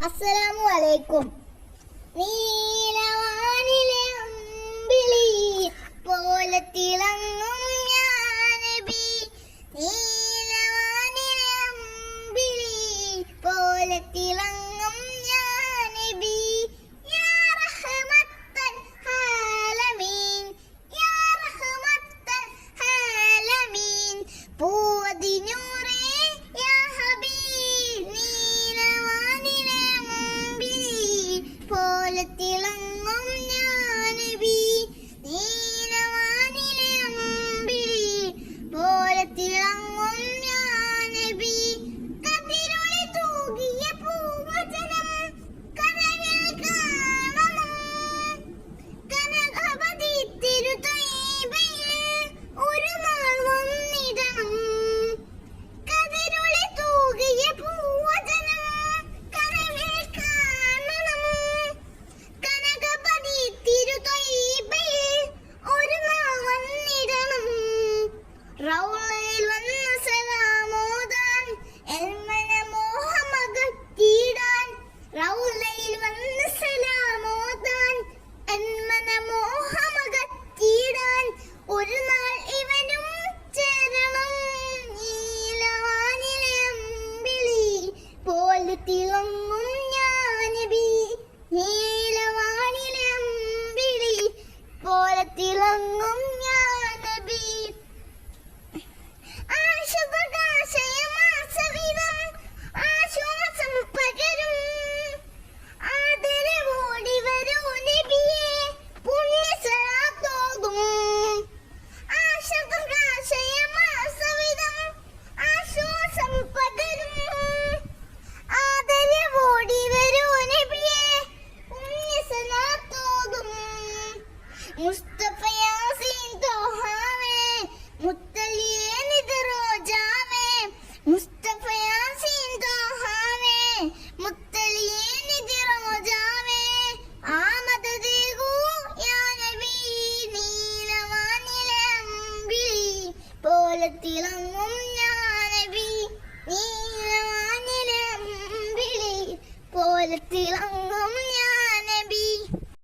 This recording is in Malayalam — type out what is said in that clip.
അസ്സലാമു അലൈക്കും. നീലവാനിലെ അമ്പിളി പോലെ തിളങ്ങും ഞാൻ നബി. നീലവാനിലെ അമ്പിളി പോലെ തിളങ്ങും ഞാൻ നബി. യാ റഹ്മത്തൽ ആലമീൻ, യാ റഹ്മത്തൽ ആലമീൻ. പൂവതിനൂറേ യാ ഹബീബ്, നീലവാനിലെ അമ്പിളി പോലെ തിളങ്ങും ഞാൻ നബി. നീലവാനിലെ അമ്പിളി പോലെ തിളങ്ങും ഞാൻ നബി. കതിരൊളി തൂകിയ പൂവചനം കനവിൽ കാണണം. കനകവതി തിരുത്വയ്യിബയിൽ ഒരു നാൾ വന്നിടണം. കതിരൊളി തൂകിയ പൂവചനം കനവിൽ കാണണം. കനകവതി തിരുത്വയ്യിബയിൽ ഒരു നാൾ വന്നിടണം. റൗളയിൽ വന്ന് സലാമോദാൻ എൽമന മോഹമകറ്റിടാൻ. റൗളയിൽ വന്ന് സലാമോദാൻ എൽമന മോഹമകറ്റിടാൻ. ഒരു നാൾ ഇവനും ചേരണം. നീലവാനിലെ അമ്പിളി പോലെ തിളങ്ങും ഞാൻ നബി. നീലവാനിലെ അമ്പിളി പോലെ തിളങ്ങും ഞാൻ നബി. ആശ്വാസകാശയമാസവിധം ആശ്വാസം പകരും. ആദരവോടി വരൂ നബിയേ, പുണ്യസലാത്തോതും. ആശ്വാസകാശയമാസവിധം ആശ്വാസം പകരും. ആദരവോടി വരൂ നബിയേ, പുണ്യസലാത്തോതും. മുസ്തഫ യാസീൻ തോഹാവേ, മുത്തലിയേ നിദറോജാവേ. മുസ്തഫ യാസീൻ തോഹാവേ, മുത്തലിയേ നിദറോജാവേ. ആമദദേഗൂ യാ നബി. നീലവാനിലെ അമ്പിളി പോലെ തിളങ്ങും ഞാൻ നബി. നീലവാനിലെ അമ്പിളി പോലെ തിളങ്ങും